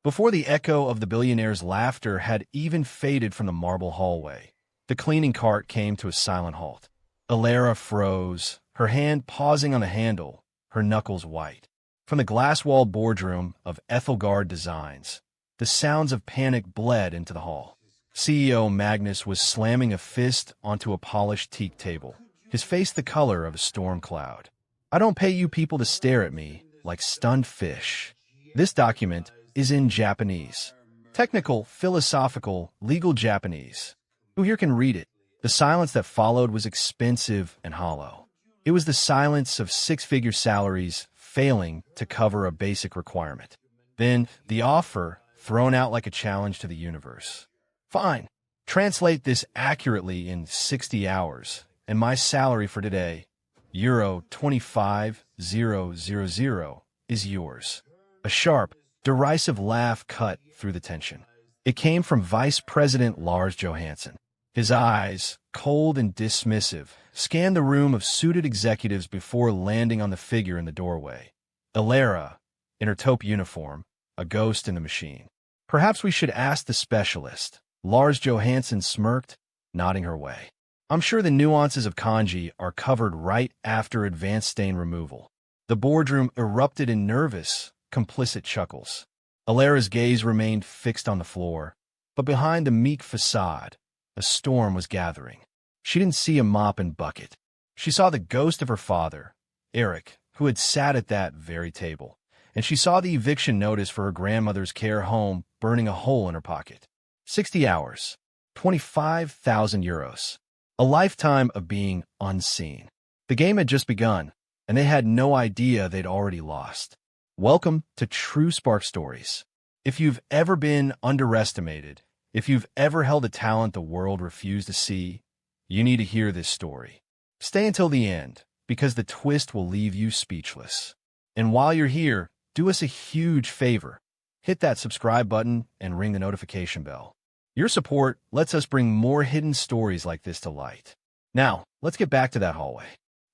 Before the echo of the billionaire's laughter had even faded from the marble hallway, the cleaning cart came to a silent halt. Elara froze, her hand pausing on the handle, her knuckles white. From the glass-walled boardroom of Ethelgard Designs, the sounds of panic bled into the hall. CEO Magnus was slamming a fist onto a polished teak table, his face the color of a storm cloud. I don't pay you people to stare at me like stunned fish. This document is in Japanese. Technical, philosophical, legal Japanese. Who here can read it? The silence that followed was expensive and hollow. It was the silence of six-figure salaries failing to cover a basic requirement. Then, the offer, thrown out like a challenge to the universe. Fine. Translate this accurately in 60 hours, and my salary for today, Euro 25,000, is yours. A sharp, derisive laugh cut through the tension. It came from Vice President Lars Johansson. His eyes, cold and dismissive, scanned the room of suited executives before landing on the figure in the doorway. Elara, in her taupe uniform, a ghost in the machine. Perhaps we should ask the specialist. Lars Johansson smirked, nodding her way. I'm sure the nuances of kanji are covered right after advanced stain removal. The boardroom erupted in nervous, complicit chuckles. Elara's gaze remained fixed on the floor, but behind the meek facade, a storm was gathering. She didn't see a mop and bucket. She saw the ghost of her father, Eric, who had sat at that very table, and she saw the eviction notice for her grandmother's care home burning a hole in her pocket. 60 hours, 25,000 euros. A lifetime of being unseen. The game had just begun, and they had no idea they'd already lost. Welcome to True Spark Stories. If you've ever been underestimated, if you've ever held a talent the world refused to see, you need to hear this story. Stay until the end, because the twist will leave you speechless. And while you're here, do us a huge favor. Hit that subscribe button and ring the notification bell. Your support lets us bring more hidden stories like this to light. Now, let's get back to that hallway.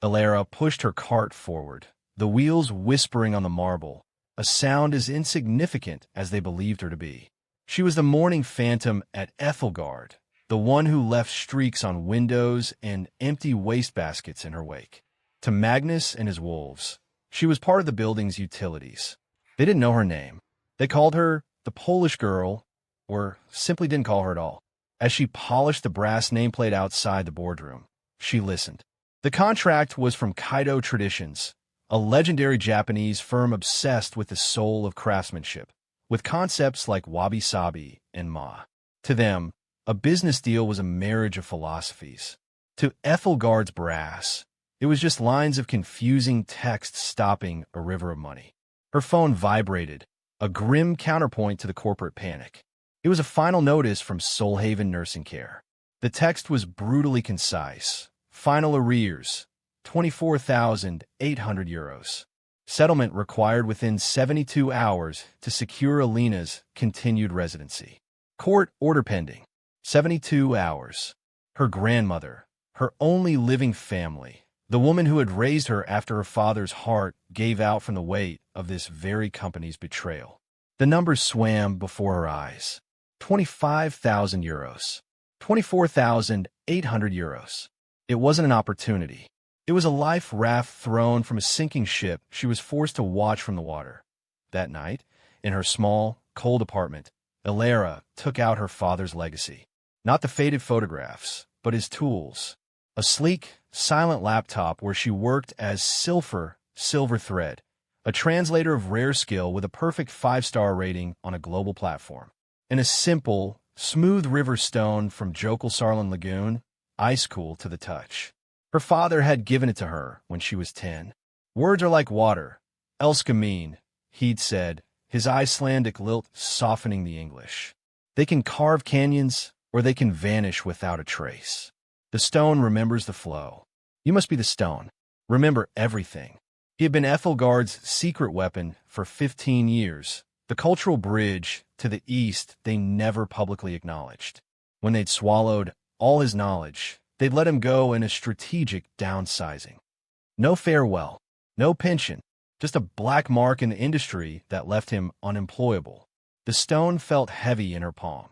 Elara pushed her cart forward, the wheels whispering on the marble, a sound as insignificant as they believed her to be. She was the morning phantom at Ethelgard, the one who left streaks on windows and empty wastebaskets in her wake. To Magnus and his wolves, she was part of the building's utilities. They didn't know her name. They called her the Polish girl, or simply didn't call her at all. As she polished the brass nameplate outside the boardroom, she listened. The contract was from Kaido Traditions, a legendary Japanese firm obsessed with the soul of craftsmanship, with concepts like wabi-sabi and ma. To them, a business deal was a marriage of philosophies. To Ethelgard's brass, it was just lines of confusing text stopping a river of money. Her phone vibrated, a grim counterpoint to the corporate panic. It was a final notice from Soulhaven Nursing Care. The text was brutally concise. Final arrears, 24,800 euros. Settlement required within 72 hours to secure Alina's continued residency. Court order pending. 72 hours. Her grandmother, her only living family, the woman who had raised her after her father's heart gave out from the weight of this very company's betrayal. The numbers swam before her eyes. 25,000 euros. 24,800 euros. It wasn't an opportunity. It was a life raft thrown from a sinking ship she was forced to watch from the water. That night, in her small, cold apartment, Elara took out her father's legacy. Not the faded photographs, but his tools. A sleek, silent laptop where she worked as silver thread, a translator of rare skill with a perfect 5-star rating on a global platform. And a simple, smooth river stone from Jokulsarlen Lagoon, ice cool to the touch. Her father had given it to her when she was 10. Words are like water. Elskamin, he'd said, his Icelandic lilt softening the English. They can carve canyons, or they can vanish without a trace. The stone remembers the flow. You must be the stone. Remember everything. He had been Ethelgard's secret weapon for 15 years, the cultural bridge to the east they never publicly acknowledged. When they'd swallowed all his knowledge, they'd let him go in a strategic downsizing. No farewell, no pension, just a black mark in the industry that left him unemployable. The stone felt heavy in her palm.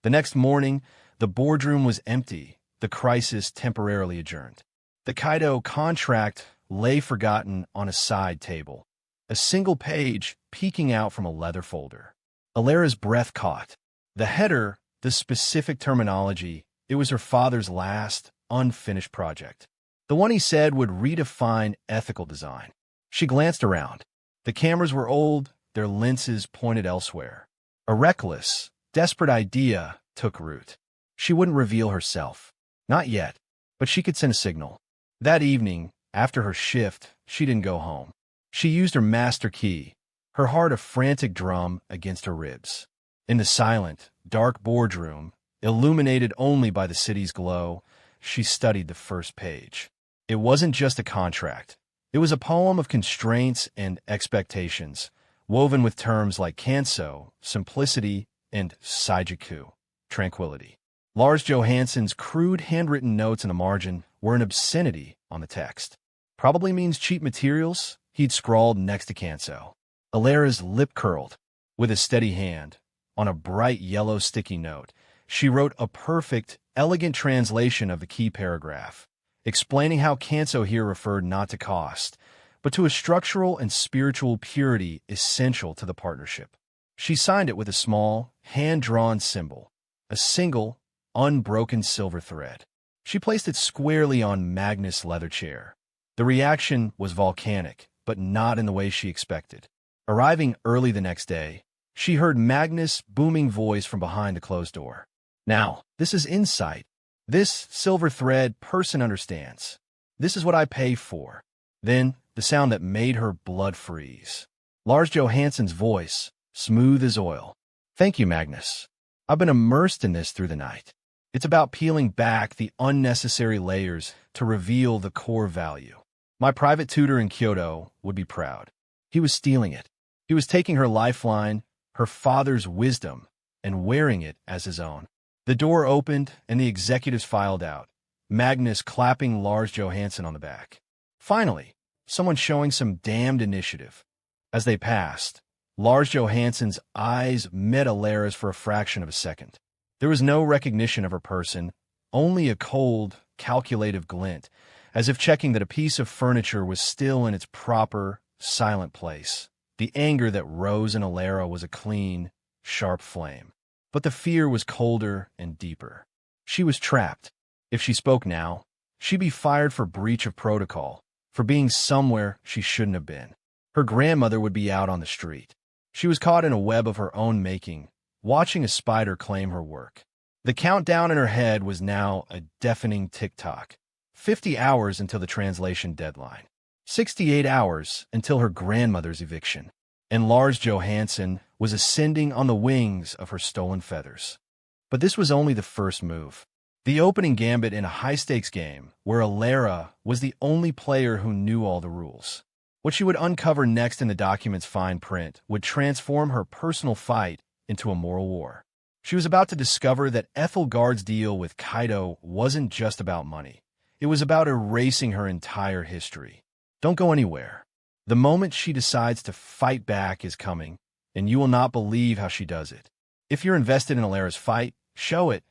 The next morning, the boardroom was empty, the crisis temporarily adjourned. The Kaido contract lay forgotten on a side table, a single page peeking out from a leather folder. Elara's breath caught. The header, the specific terminology, it was her father's last, unfinished project. The one he said would redefine ethical design. She glanced around. The cameras were old, their lenses pointed elsewhere. A reckless, desperate idea took root. She wouldn't reveal herself. Not yet, but she could send a signal. That evening, after her shift, she didn't go home. She used her master key, her heart a frantic drum against her ribs. In the silent, dark boardroom, illuminated only by the city's glow, she studied the first page. It wasn't just a contract. It was a poem of constraints and expectations, woven with terms like kanso, simplicity, and saijiku, tranquility. Lars Johansson's crude handwritten notes in the margin were an obscenity on the text. Probably means cheap materials, he'd scrawled next to kanso. Elara's lip curled. With a steady hand, on a bright yellow sticky note, she wrote a perfect, elegant translation of the key paragraph, explaining how kanso here referred not to cost, but to a structural and spiritual purity essential to the partnership. She signed it with a small, hand-drawn symbol, a single, unbroken silver thread. She placed it squarely on Magnus' leather chair. The reaction was volcanic, but not in the way she expected. Arriving early the next day, she heard Magnus' booming voice from behind the closed door. Now, this is insight. This silver thread person understands. This is what I pay for. Then, the sound that made her blood freeze. Lars Johansson's voice, smooth as oil. Thank you, Magnus. I've been immersed in this through the night. It's about peeling back the unnecessary layers to reveal the core value. My private tutor in Kyoto would be proud. He was stealing it. He was taking her lifeline, her father's wisdom, and wearing it as his own. The door opened, and the executives filed out, Magnus clapping Lars Johansson on the back. Finally, someone showing some damned initiative. As they passed, Lars Johansson's eyes met Elara's for a fraction of a second. There was no recognition of her person, only a cold, calculative glint, as if checking that a piece of furniture was still in its proper, silent place. The anger that rose in Elara was a clean, sharp flame. But the fear was colder and deeper. She was trapped. If she spoke now, she'd be fired for breach of protocol, for being somewhere she shouldn't have been. Her grandmother would be out on the street. She was caught in a web of her own making, watching a spider claim her work. The countdown in her head was now a deafening tick-tock. 50 hours until the translation deadline. 68 hours until her grandmother's eviction. And Lars Johansson was ascending on the wings of her stolen feathers. But this was only the first move. The opening gambit in a high-stakes game where Elara was the only player who knew all the rules. What she would uncover next in the document's fine print would transform her personal fight into a moral war. She was about to discover that Ethelgard's deal with Kaido wasn't just about money. It was about erasing her entire history. Don't go anywhere. The moment she decides to fight back is coming, and you will not believe how she does it. If you're invested in Elara's fight, show it.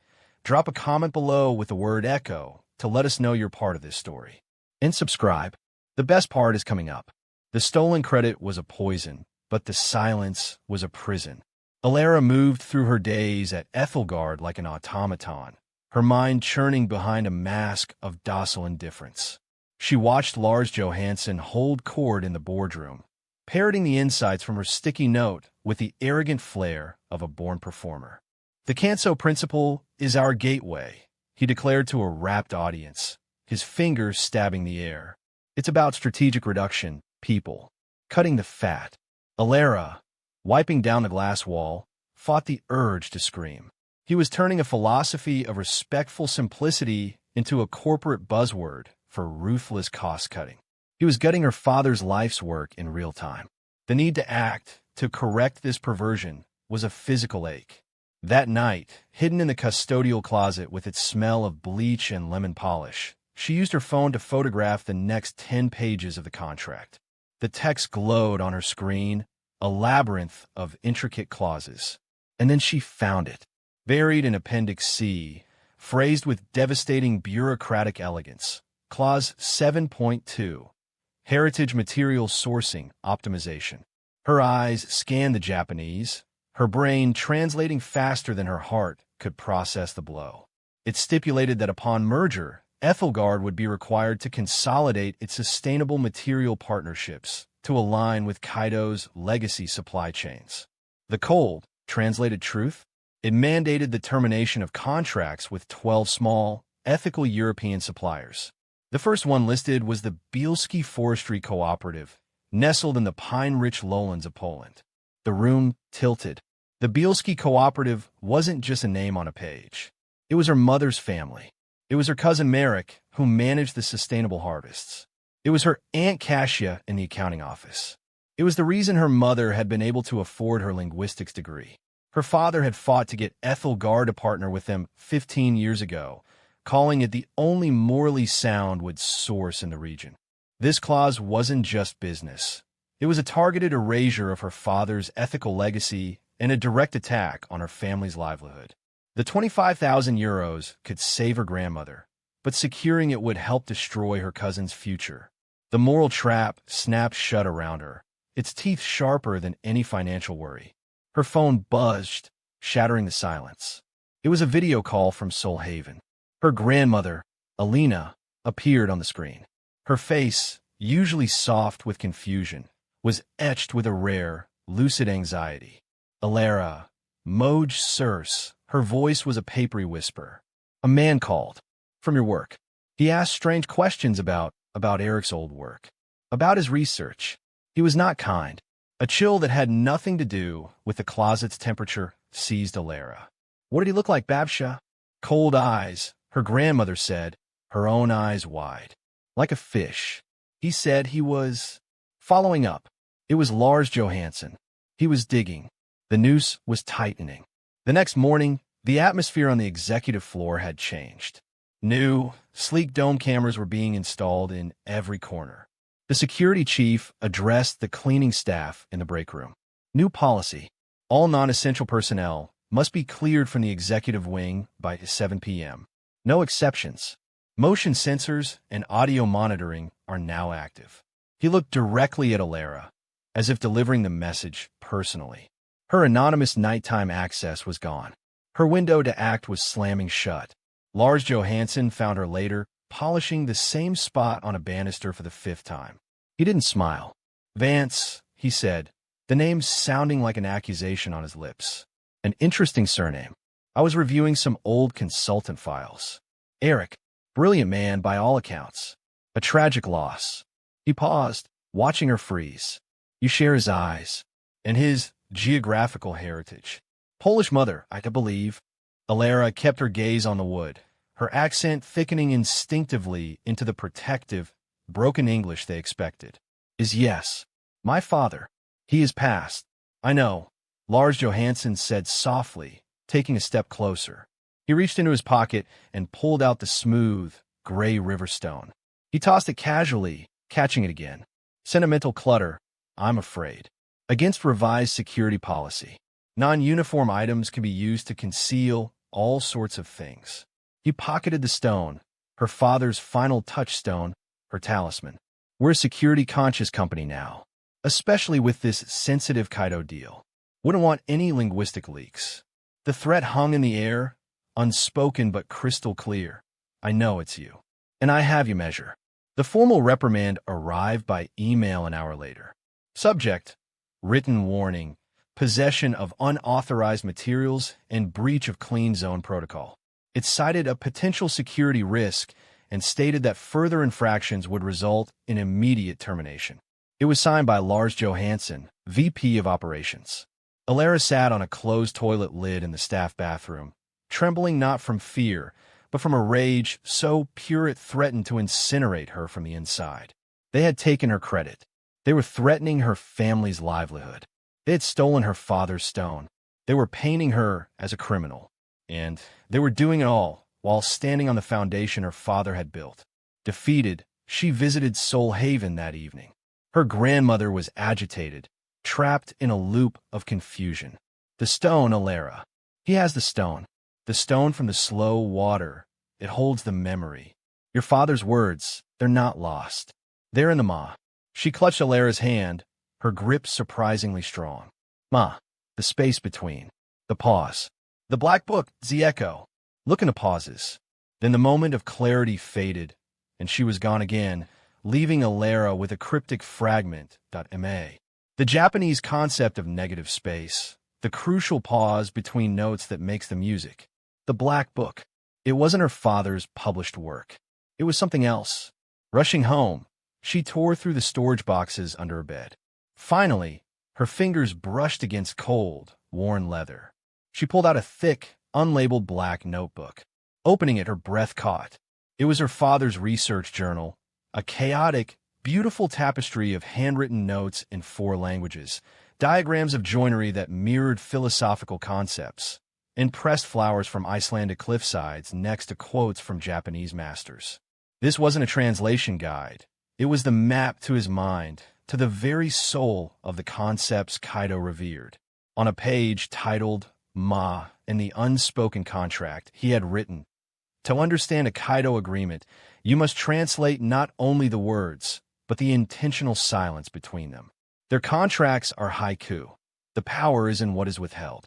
Drop a comment below with the word echo to let us know you're part of this story. And subscribe. The best part is coming up. The stolen credit was a poison, but the silence was a prison. Elara moved through her days at Ethelgard like an automaton, her mind churning behind a mask of docile indifference. She watched Lars Johansson hold court in the boardroom, parroting the insights from her sticky note with the arrogant flair of a born performer. The Kanso principle is our gateway, he declared to a rapt audience, his fingers stabbing the air. It's about strategic reduction, people, cutting the fat. Elara, wiping down the glass wall, fought the urge to scream. He was turning a philosophy of respectful simplicity into a corporate buzzword for ruthless cost-cutting. He was gutting her father's life's work in real time. The need to act, to correct this perversion, was a physical ache. That night, hidden in the custodial closet with its smell of bleach and lemon polish, she used her phone to photograph the next 10 pages of the contract. The text glowed on her screen, a labyrinth of intricate clauses. And then she found it, buried in Appendix C, phrased with devastating bureaucratic elegance. Clause 7.2. Heritage Material Sourcing Optimization. Her eyes scanned the Japanese, her brain translating faster than her heart could process the blow. It stipulated that upon merger, Ethelgard would be required to consolidate its sustainable material partnerships to align with Kaido's legacy supply chains. The cold, translated truth, it mandated the termination of contracts with 12 small, ethical European suppliers. The first one listed was the Bielski Forestry Cooperative, nestled in the pine-rich lowlands of Poland. The room tilted. The Bielski Cooperative wasn't just a name on a page. It was her mother's family. It was her cousin Marek, who managed the sustainable harvests. It was her Aunt Kasia in the accounting office. It was the reason her mother had been able to afford her linguistics degree. Her father had fought to get Ethelgard to partner with them 15 years ago, calling it the only morally sound wood source in the region. This clause wasn't just business. It was a targeted erasure of her father's ethical legacy and a direct attack on her family's livelihood. The 25,000 euros could save her grandmother, but securing it would help destroy her cousin's future. The moral trap snapped shut around her, its teeth sharper than any financial worry. Her phone buzzed, shattering the silence. It was a video call from Solhaven. Her grandmother, Alina, appeared on the screen. Her face, usually soft with confusion, was etched with a rare, lucid anxiety. Elara, Moj Sirs. Her voice was a papery whisper. A man called. From your work. He asked strange questions about Eric's old work. About his research. He was not kind. A chill that had nothing to do with the closet's temperature seized Elara. What did he look like, Babsha? Cold eyes, her grandmother said, her own eyes wide. Like a fish. He said he was following up. It was Lars Johansson. He was digging. The noose was tightening. The next morning, the atmosphere on the executive floor had changed. New, sleek dome cameras were being installed in every corner. The security chief addressed the cleaning staff in the break room. New policy. All non-essential personnel must be cleared from the executive wing by 7 p.m. No exceptions. Motion sensors and audio monitoring are now active. He looked directly at Elara, as if delivering the message personally. Her anonymous nighttime access was gone. Her window to act was slamming shut. Lars Johansson found her later, polishing the same spot on a banister for the 5th time. He didn't smile. Vance, he said, the name sounding like an accusation on his lips. An interesting surname. I was reviewing some old consultant files. Eric, brilliant man by all accounts. A tragic loss. He paused, watching her freeze. You share his eyes, and his geographical heritage. Polish mother, I believe. Elara kept her gaze on the wood, her accent thickening instinctively into the protective, broken English they expected. Is yes. My father. He is passed. I know, Lars Johansson said softly, taking a step closer. He reached into his pocket and pulled out the smooth, gray river stone. He tossed it casually, catching it again. Sentimental clutter, I'm afraid. Against revised security policy, non-uniform items can be used to conceal all sorts of things. He pocketed the stone, her father's final touchstone, her talisman. We're a security-conscious company now, especially with this sensitive Kaido deal. Wouldn't want any linguistic leaks. The threat hung in the air, unspoken but crystal clear. I know it's you. And I have you measure. The formal reprimand arrived by email an hour later. Subject: written warning, possession of unauthorized materials, and breach of clean zone protocol. It cited a potential security risk and stated that further infractions would result in immediate termination. It was signed by Lars Johansson, VP of Operations. Elara sat on a closed toilet lid in the staff bathroom, trembling not from fear, but from a rage so pure it threatened to incinerate her from the inside. They had taken her credit. They were threatening her family's livelihood. They had stolen her father's stone. They were painting her as a criminal. And they were doing it all while standing on the foundation her father had built. Defeated, she visited Solhaven that evening. Her grandmother was agitated, trapped in a loop of confusion. The stone, Elara. He has the stone. The stone from the slow water. It holds the memory. Your father's words, they're not lost. They're in the Ma. She clutched Elara's hand, her grip surprisingly strong. Ma. The space between. The pause. The black book, the echo. Look into pauses. Then the moment of clarity faded, and she was gone again, leaving Elara with a cryptic fragment. Ma. The Japanese concept of negative space. The crucial pause between notes that makes the music. The black book. It wasn't her father's published work. It was something else. Rushing home, she tore through the storage boxes under her bed. Finally, her fingers brushed against cold, worn leather. She pulled out a thick, unlabeled black notebook. Opening it, her breath caught. It was her father's research journal, a chaotic, beautiful tapestry of handwritten notes in 4 languages, diagrams of joinery that mirrored philosophical concepts, and pressed flowers from Icelandic cliffsides next to quotes from Japanese masters. This wasn't a translation guide. It was the map to his mind, to the very soul of the concepts Kaido revered. On a page titled Ma in the unspoken contract he had written, to understand a Kaido agreement, you must translate not only the words, but the intentional silence between them. Their contracts are haiku. The power is in what is withheld.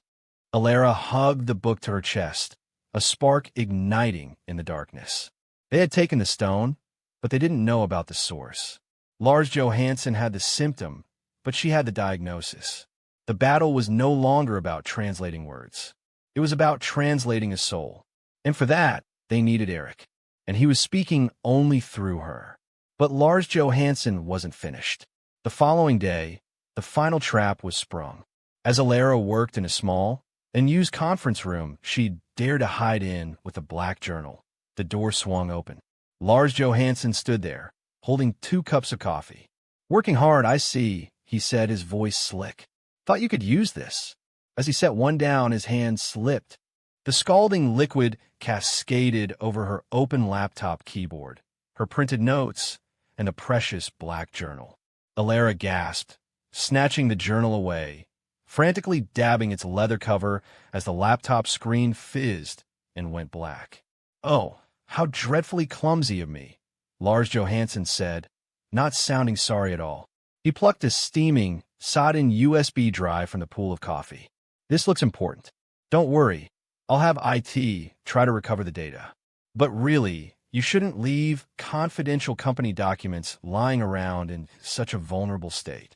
Elara hugged the book to her chest, a spark igniting in the darkness. They had taken the stone, but they didn't know about the source. Lars Johansson had the symptom, but she had the diagnosis. The battle was no longer about translating words. It was about translating a soul. And for that, they needed Eric. And he was speaking only through her. But Lars Johansson wasn't finished. The following day, the final trap was sprung. As Elara worked in a small, unused conference room, she dared to hide in with a black journal. The door swung open. Lars Johansson stood there, holding 2 cups of coffee. Working hard, I see, he said, his voice slick. Thought you could use this. As he set one down, his hand slipped. The scalding liquid cascaded over her open laptop keyboard, her printed notes, and a precious black journal. Elara gasped, snatching the journal away, frantically dabbing its leather cover as the laptop screen fizzed and went black. Oh, how dreadfully clumsy of me, Lars Johansson said, not sounding sorry at all. He plucked a steaming, sodden USB drive from the pool of coffee. This looks important. Don't worry, I'll have IT try to recover the data. But really, you shouldn't leave confidential company documents lying around in such a vulnerable state.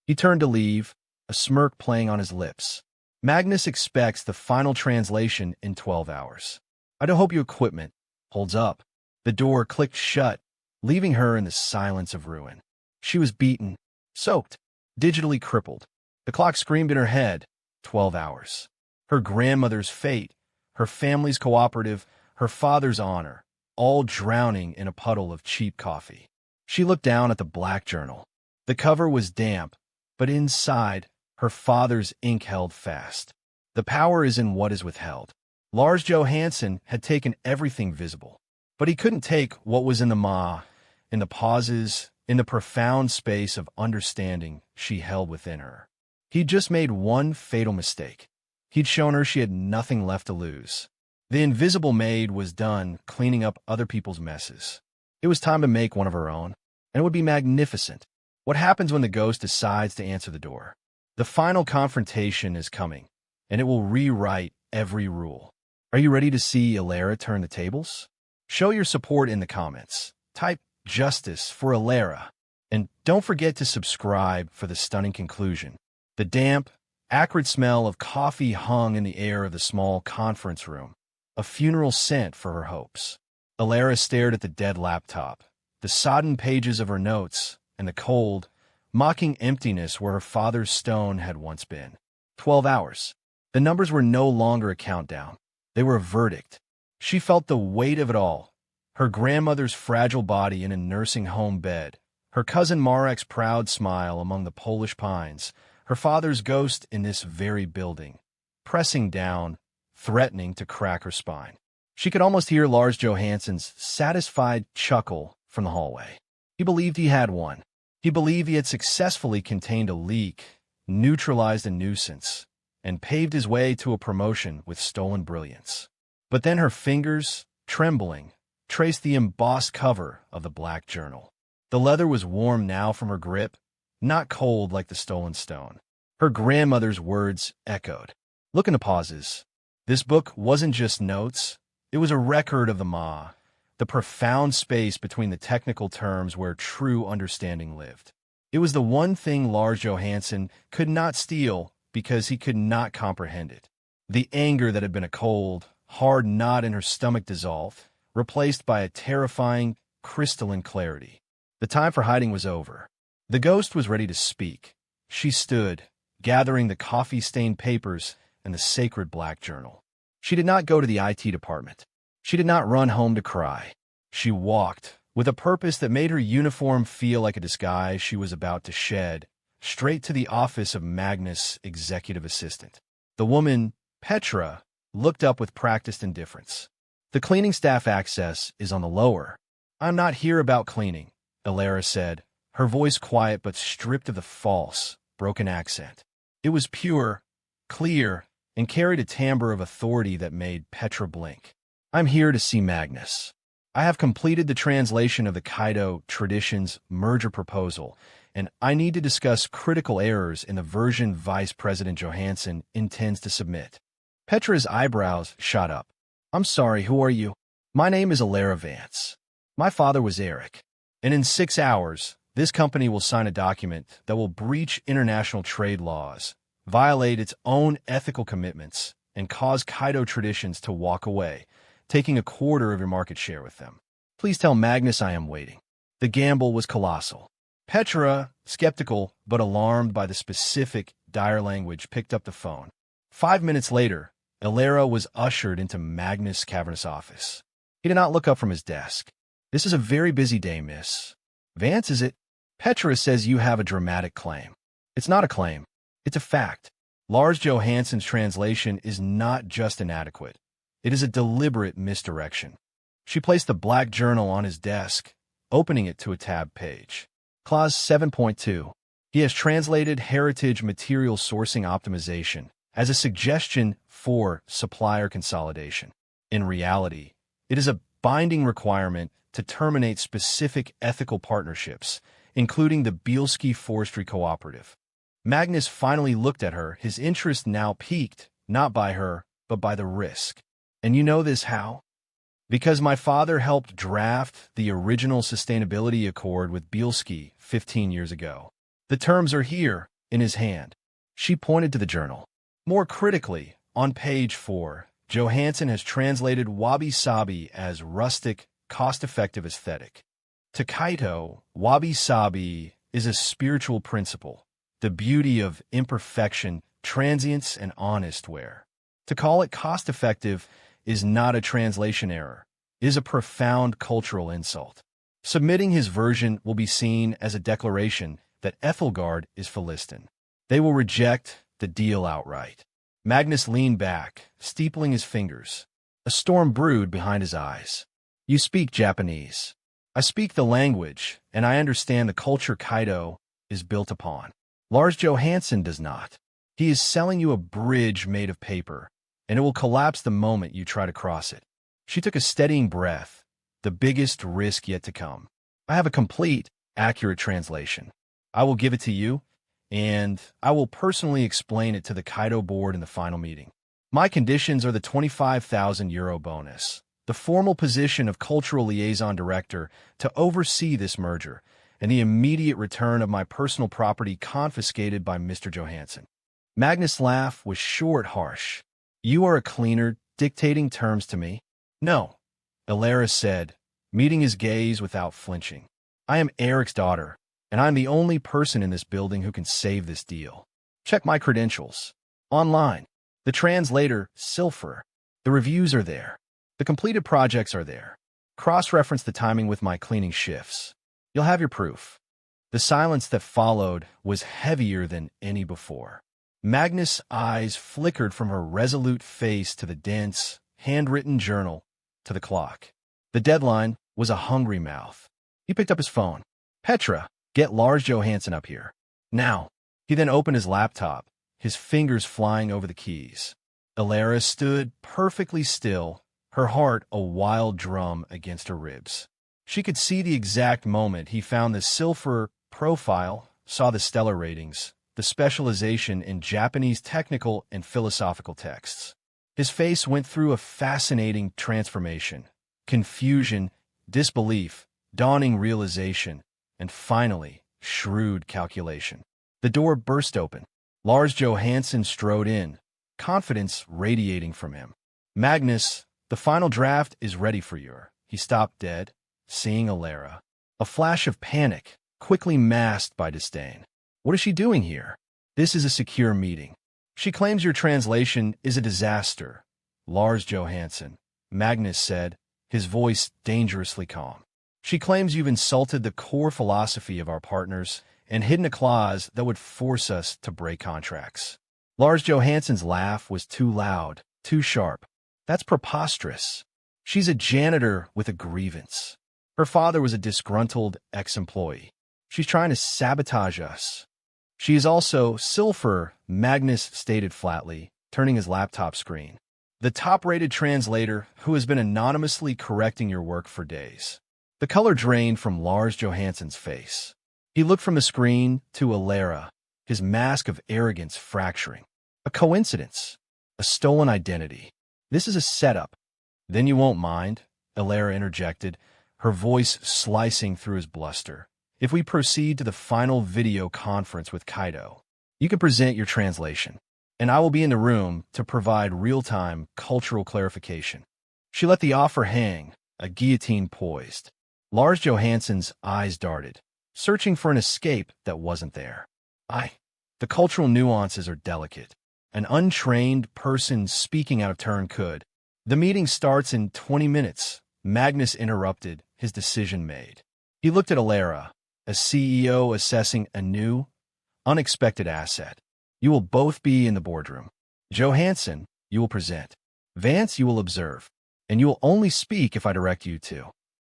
He turned to leave, a smirk playing on his lips. Magnus expects the final translation in 12 hours. I do hope your equipment holds up. The door clicked shut, leaving her in the silence of ruin. She was beaten, soaked, digitally crippled. The clock screamed in her head, 12 hours. Her grandmother's fate, her family's cooperative, her father's honor, all drowning in a puddle of cheap coffee. She looked down at the black journal. The cover was damp, but inside, her father's ink held fast. The power is in what is withheld. Lars Johansson had taken everything visible, but he couldn't take what was in the Ma, in the pauses, in the profound space of understanding she held within her. He'd just made one fatal mistake. He'd shown her she had nothing left to lose. The invisible maid was done cleaning up other people's messes. It was time to make one of her own, and it would be magnificent. What happens when the ghost decides to answer the door? The final confrontation is coming, and it will rewrite every rule. Are you ready to see Elara turn the tables? Show your support in the comments. Type justice for Elara. And don't forget to subscribe for the stunning conclusion. The damp, acrid smell of coffee hung in the air of the small conference room, a funeral scent for her hopes. Elara stared at the dead laptop, the sodden pages of her notes, and the cold, mocking emptiness where her father's stone had once been. 12 hours. The numbers were no longer a countdown. They were a verdict. She felt the weight of it all. Her grandmother's fragile body in a nursing home bed, her cousin Marek's proud smile among the Polish pines, her father's ghost in this very building, pressing down, threatening to crack her spine. She could almost hear Lars Johansson's satisfied chuckle from the hallway. He believed he had won. He believed he had successfully contained a leak, neutralized a nuisance, and paved his way to a promotion with stolen brilliance. But then her fingers, trembling, traced the embossed cover of the black journal. The leather was warm now from her grip, not cold like the stolen stone. Her grandmother's words echoed. Look in the pauses. This book wasn't just notes, it was a record of the the profound space between the technical terms where true understanding lived. It was the one thing Lars Johansson could not steal because he could not comprehend it. The anger that had been a cold, hard knot in her stomach dissolved, replaced by a terrifying, crystalline clarity. The time for hiding was over. The ghost was ready to speak. She stood, gathering the coffee-stained papers and the sacred black journal. She did not go to the IT department. She did not run home to cry. She walked, with a purpose that made her uniform feel like a disguise she was about to shed, straight to the office of Magnus' executive assistant. The woman, Petra, looked up with practiced indifference. The cleaning staff access is on the lower. I'm not here about cleaning, Elara said, her voice quiet but stripped of the false, broken accent. It was pure, clear, and carried a timbre of authority that made Petra blink. I'm here to see Magnus. I have completed the translation of the Kaido Traditions merger proposal, and I need to discuss critical errors in the version Vice President Johansson intends to submit. Petra's eyebrows shot up. I'm sorry, who are you? My name is Elara Vance. My father was Eric. And in 6 hours, this company will sign a document that will breach international trade laws, violate its own ethical commitments, and cause Kaido Traditions to walk away, taking a quarter of your market share with them. Please tell Magnus I am waiting. The gamble was colossal. Petra, skeptical but alarmed by the specific, dire language, picked up the phone. 5 minutes later, Elara was ushered into Magnus' cavernous office. He did not look up from his desk. This is a very busy day, miss. Vance, is it? Petra says you have a dramatic claim. It's not a claim. It's a fact. Lars Johansson's translation is not just inadequate. It is a deliberate misdirection. She placed the black journal on his desk, opening it to a tab page. Clause 7.2. He has translated heritage material sourcing optimization as a suggestion for supplier consolidation. In reality, it is a binding requirement to terminate specific ethical partnerships, including the Bielski Forestry Cooperative. Magnus finally looked at her, his interest now piqued, not by her, but by the risk. And you know this how? Because my father helped draft the original sustainability accord with Bielski 15 years ago. The terms are here, in his hand. She pointed to the journal. More critically, on page 4, Johansson has translated wabi-sabi as rustic, cost-effective aesthetic. To Kaido, wabi-sabi is a spiritual principle, the beauty of imperfection, transience, and honest wear. To call it cost-effective is not a translation error. It is a profound cultural insult. Submitting his version will be seen as a declaration that Ethelgard is Philistin. They will reject the deal outright. Magnus leaned back, steepling his fingers. A storm brewed behind his eyes. You speak Japanese. I speak the language, and I understand the culture Kaido is built upon. Lars Johansson does not. He is selling you a bridge made of paper, and it will collapse the moment you try to cross it. She took a steadying breath, the biggest risk yet to come. I have a complete, accurate translation. I will give it to you, and I will personally explain it to the Kaido board in the final meeting. My conditions are the 25,000 euro bonus, the formal position of Cultural Liaison Director to oversee this merger, and the immediate return of my personal property confiscated by Mr. Johansson. Magnus' laugh was short, harsh. You are a cleaner, dictating terms to me? No, Elara said, meeting his gaze without flinching. I am Eric's daughter, and I'm the only person in this building who can save this deal. Check my credentials. Online. The translator, Silfer. The reviews are there. The completed projects are there. Cross-reference the timing with my cleaning shifts. You'll have your proof. The silence that followed was heavier than any before. Magnus' eyes flickered from her resolute face to the dense, handwritten journal, to the clock. The deadline was a hungry mouth. He picked up his phone. Petra, get Lars Johansson up here. Now. He then opened his laptop, his fingers flying over the keys. Elara stood perfectly still, her heart a wild drum against her ribs. She could see the exact moment he found the Silver profile, saw the stellar ratings, the specialization in Japanese technical and philosophical texts. His face went through a fascinating transformation: confusion, disbelief, dawning realization, and finally, shrewd calculation. The door burst open. Lars Johansson strode in, confidence radiating from him. "Magnus, the final draft is ready for you." He stopped dead, seeing Elara. A flash of panic, quickly masked by disdain. "What is she doing here?" "This is a secure meeting. She claims your translation is a disaster." "Lars Johansson," Magnus said, his voice dangerously calm. "She claims you've insulted the core philosophy of our partners and hidden a clause that would force us to break contracts." Lars Johansson's laugh was too loud, too sharp. "That's preposterous. She's a janitor with a grievance. Her father was a disgruntled ex-employee. She's trying to sabotage us." "She is also Silver," Magnus stated flatly, turning his laptop screen. "The top-rated translator who has been anonymously correcting your work for days." The color drained from Lars Johansson's face. He looked from the screen to Elara, his mask of arrogance fracturing. "A coincidence. A stolen identity. This is a setup." "Then you won't mind," Elara interjected, her voice slicing through his bluster. "If we proceed to the final video conference with Kaido, you can present your translation, and I will be in the room to provide real-time cultural clarification." She let the offer hang, a guillotine poised. Lars Johansson's eyes darted, searching for an escape that wasn't there. The cultural nuances are delicate. An untrained person speaking out of turn could." "The meeting starts in 20 minutes, Magnus interrupted, his decision made. He looked at Elara, a CEO assessing a new, unexpected asset. "You will both be in the boardroom. Johansson, you will present. Vance, you will observe. And you will only speak if I direct you to."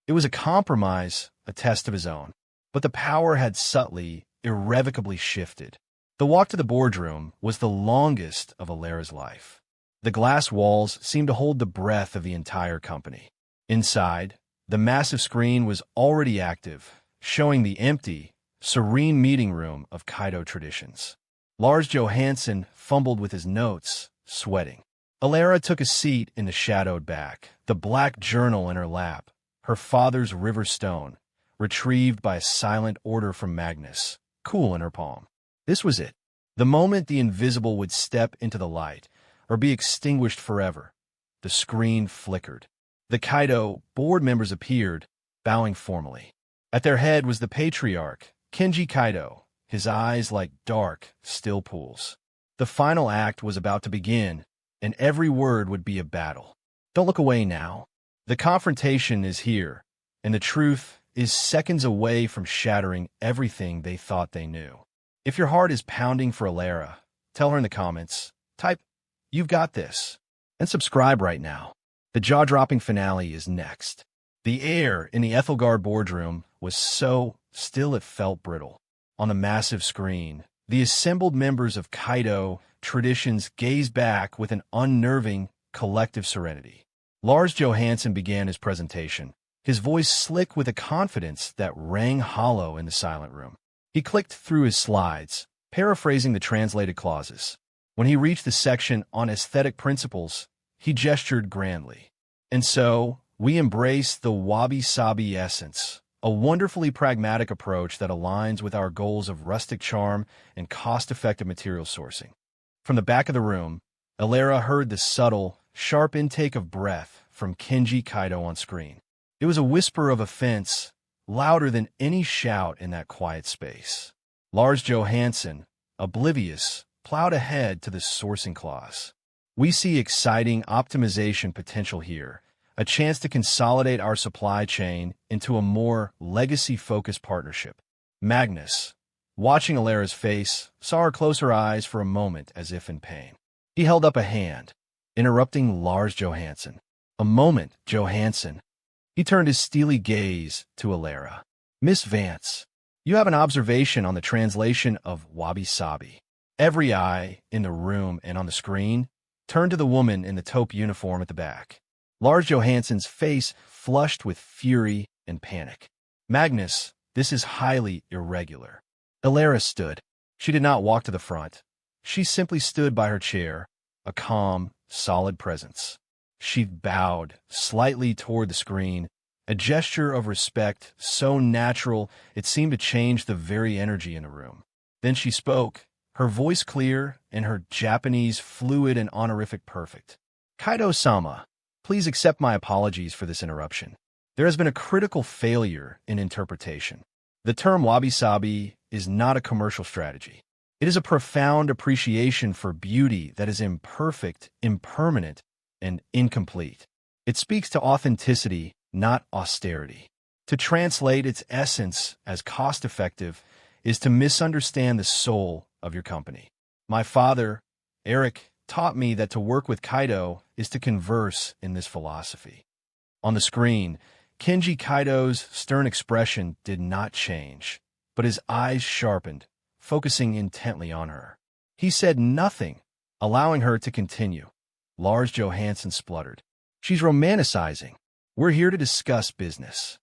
It was a compromise, a test of his own. But the power had subtly, irrevocably shifted. The walk to the boardroom was the longest of Elara's life. The glass walls seemed to hold the breath of the entire company. Inside, the massive screen was already active, showing the empty, serene meeting room of Kaido traditions. Lars Johansson fumbled with his notes, sweating. Elara took a seat in the shadowed back, the black journal in her lap, her father's river stone, retrieved by a silent order from Magnus, cool in her palm. This was it. The moment the invisible would step into the light, or be extinguished forever. The screen flickered. The Kaido board members appeared, bowing formally. At their head was the patriarch, Kenji Kaido, his eyes like dark, still pools. The final act was about to begin, and every word would be a battle. Don't look away now. The confrontation is here, and the truth is seconds away from shattering everything they thought they knew. If your heart is pounding for Elara, tell her in the comments. Type, "You've got this," and subscribe right now. The jaw-dropping finale is next. The air in the Ethelgard boardroom was so still it felt brittle. On the massive screen, the assembled members of Kaido traditions gazed back with an unnerving, collective serenity. Lars Johansson began his presentation, his voice slick with a confidence that rang hollow in the silent room. He clicked through his slides, paraphrasing the translated clauses. When he reached the section on aesthetic principles, he gestured grandly. "And so, we embrace the wabi-sabi essence, a wonderfully pragmatic approach that aligns with our goals of rustic charm and cost-effective material sourcing." From the back of the room, Elara heard the subtle, sharp intake of breath from Kenji Kaido on screen. It was a whisper of offense, louder than any shout in that quiet space. Lars Johansson, oblivious, plowed ahead to the sourcing clause. "We see exciting optimization potential here, a chance to consolidate our supply chain into a more legacy-focused partnership." Magnus, watching Elara's face, saw her close her eyes for a moment as if in pain. He held up a hand, interrupting Lars Johansson. "A moment, Johansson." He turned his steely gaze to Elara. "Miss Vance, you have an observation on the translation of wabi-sabi." Every eye in the room and on the screen turned to the woman in the taupe uniform at the back. Lars Johansson's face flushed with fury and panic. Magnus, this is highly irregular. Elara stood. She did not walk to the front. She simply stood by her chair, a calm, solid presence. She bowed slightly toward the screen, a gesture of respect so natural it seemed to change the very energy in the room. Then she spoke, her voice clear and her Japanese fluid and honorific perfect. Kaido-sama, please accept my apologies for this interruption. There has been a critical failure in interpretation. The term wabi-sabi is not a commercial strategy. It is a profound appreciation for beauty that is imperfect, impermanent, and incomplete. It speaks to authenticity, not austerity. To translate its essence as cost-effective is to misunderstand the soul of your company. My father, Eric, taught me that to work with Kaido is to converse in this philosophy. On the screen, Kenji Kaido's stern expression did not change, but his eyes sharpened, focusing intently on her. He said nothing, allowing her to continue. Lars Johansson spluttered. She's romanticizing. We're here to discuss business.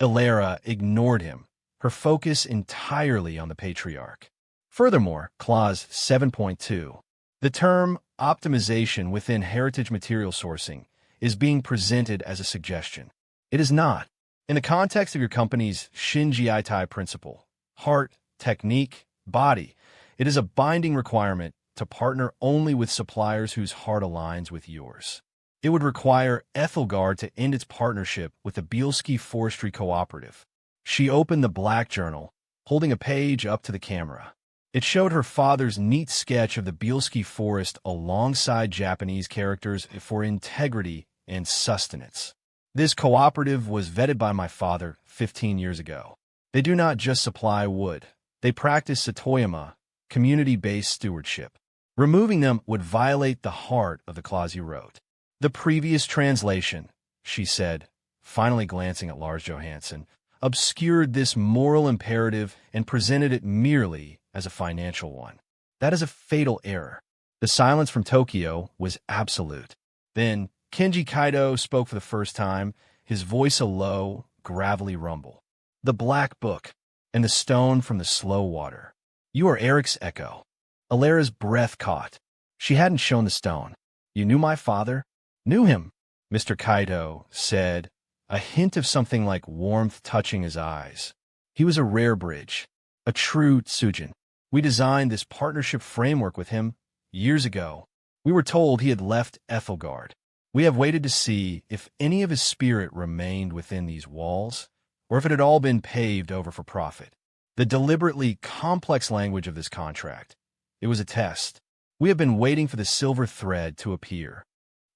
Elara ignored him, her focus entirely on the patriarch. Furthermore, Clause 7.2, the term optimization within heritage material sourcing is being presented as a suggestion. It is not. In the context of your company's Shinji-Itai principle, heart, technique, body, it is a binding requirement to partner only with suppliers whose heart aligns with yours. It would require Ethelgard to end its partnership with the Bielski Forestry Cooperative. She opened the black journal, holding a page up to the camera. It showed her father's neat sketch of the Bielski forest alongside Japanese characters for integrity and sustenance. This cooperative was vetted by my father 15 years ago. They do not just supply wood. They practice Satoyama, community-based stewardship. Removing them would violate the heart of the clause he wrote. The previous translation, she said, finally glancing at Lars Johansson, obscured this moral imperative and presented it merely as a financial one. That is a fatal error. The silence from Tokyo was absolute. Then, Kenji Kaido spoke for the first time, his voice a low, gravelly rumble. The black book, and the stone from the slow water. You are Eric's echo. Elara's breath caught. She hadn't shown the stone. You knew my father? Knew him, Mr. Kaido said, a hint of something like warmth touching his eyes. He was a rare bridge, a true Tsujin. We designed this partnership framework with him years ago. We were told he had left Ethelgard. We have waited to see if any of his spirit remained within these walls, or if it had all been paved over for profit. The deliberately complex language of this contract. It was a test. We have been waiting for the silver thread to appear.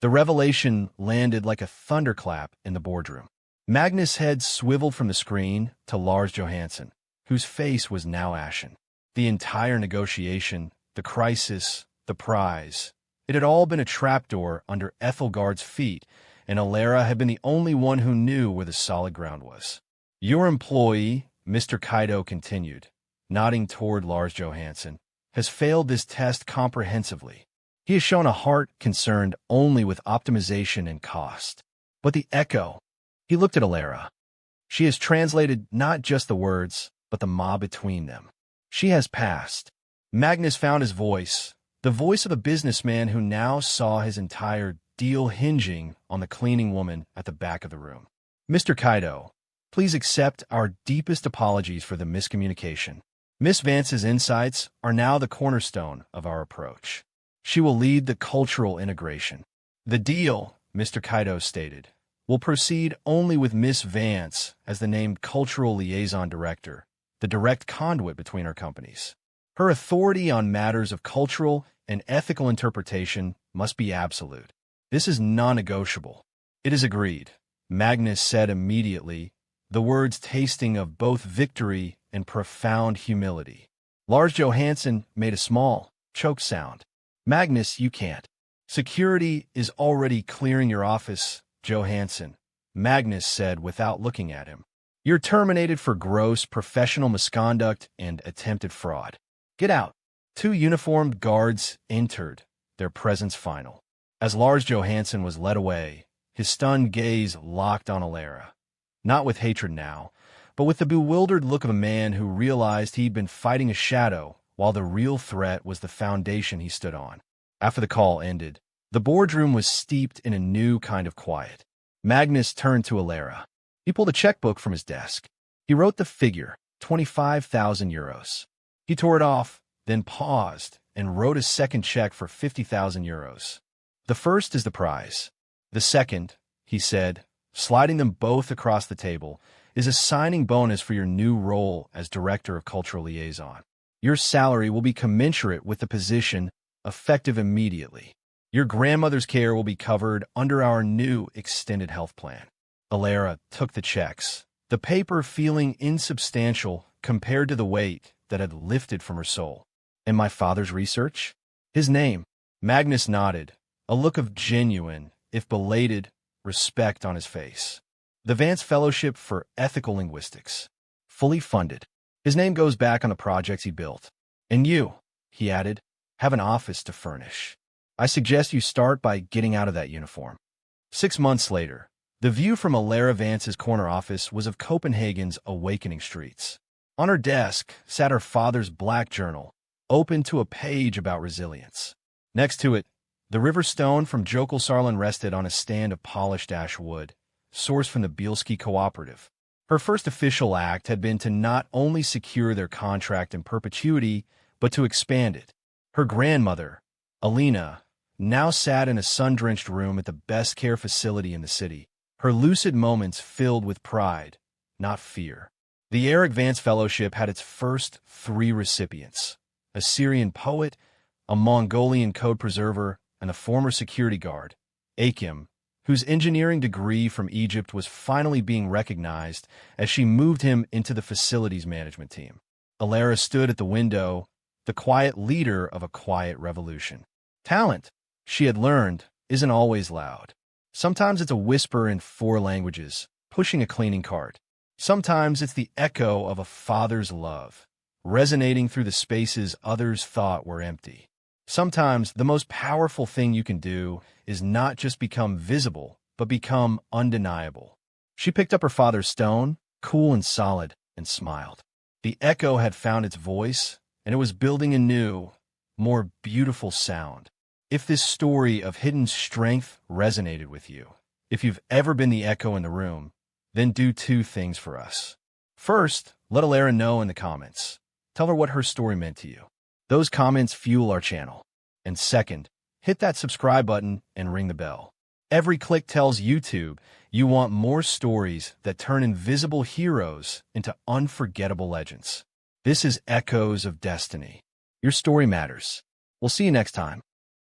The revelation landed like a thunderclap in the boardroom. Magnus' head swiveled from the screen to Lars Johansson, whose face was now ashen. The entire negotiation, the crisis, the prize, it had all been a trapdoor under Ethelgard's feet, and Elara had been the only one who knew where the solid ground was. Your employee, Mr. Kaido continued, nodding toward Lars Johansson, has failed this test comprehensively. He has shown a heart concerned only with optimization and cost. But the echo, he looked at Elara. She has translated not just the words, but the ma between them. She has passed. Magnus found his voice, the voice of a businessman who now saw his entire deal hinging on the cleaning woman at the back of the room. Mr. Kaido, please accept our deepest apologies for the miscommunication. Miss Vance's insights are now the cornerstone of our approach. She will lead the cultural integration. The deal, Mr. Kaido stated, will proceed only with Miss Vance as the named cultural liaison director, the direct conduit between our companies. Her authority on matters of cultural and ethical interpretation must be absolute. This is non-negotiable. It is agreed, Magnus said immediately, the words tasting of both victory and profound humility. Lars Johansson made a small, choked sound. Magnus, you can't. Security is already clearing your office, Johansson, Magnus said without looking at him. You're terminated for gross professional misconduct and attempted fraud. Get out. Two uniformed guards entered, their presence final. As Lars Johansson was led away, his stunned gaze locked on Elara. Not with hatred now, but with the bewildered look of a man who realized he'd been fighting a shadow while the real threat was the foundation he stood on. After the call ended, the boardroom was steeped in a new kind of quiet. Magnus turned to Elara. He pulled a checkbook from his desk. He wrote the figure, 25,000 euros. He tore it off, then paused and wrote a second check for 50,000 euros. The first is the prize. The second, he said, sliding them both across the table, is a signing bonus for your new role as Director of Cultural Liaison. Your salary will be commensurate with the position, effective immediately. Your grandmother's care will be covered under our new extended health plan. Elara took the checks, the paper feeling insubstantial compared to the weight that had lifted from her soul. And my father's research? His name. Magnus nodded, a look of genuine, if belated, respect on his face. The Vance Fellowship for Ethical Linguistics. Fully funded. His name goes back on the projects he built. And you, he added, have an office to furnish. I suggest you start by getting out of that uniform. 6 months later, the view from Elara Vance's corner office was of Copenhagen's awakening streets. On her desk sat her father's black journal, open to a page about resilience. Next to it, the river stone from Jokelsarlen rested on a stand of polished ash wood, sourced from the Bielski Cooperative. Her first official act had been to not only secure their contract in perpetuity, but to expand it. Her grandmother, Alina, now sat in a sun-drenched room at the best care facility in the city, her lucid moments filled with pride, not fear. The Eric Vance Fellowship had its first 3 recipients, a Syrian poet, a Mongolian code preserver, and a former security guard, Akim, whose engineering degree from Egypt was finally being recognized as she moved him into the facilities management team. Elara stood at the window, the quiet leader of a quiet revolution. Talent, she had learned, isn't always loud. Sometimes it's a whisper in 4 languages, pushing a cleaning cart. Sometimes it's the echo of a father's love, resonating through the spaces others thought were empty. Sometimes the most powerful thing you can do is not just become visible, but become undeniable. She picked up her father's stone, cool and solid, and smiled. The echo had found its voice, and it was building a new, more beautiful sound. If this story of hidden strength resonated with you, if you've ever been the echo in the room, then do 2 things for us. First, let Elara know in the comments. Tell her what her story meant to you. Those comments fuel our channel. And second, hit that subscribe button and ring the bell. Every click tells YouTube you want more stories that turn invisible heroes into unforgettable legends. This is Echoes of Destiny. Your story matters. We'll see you next time.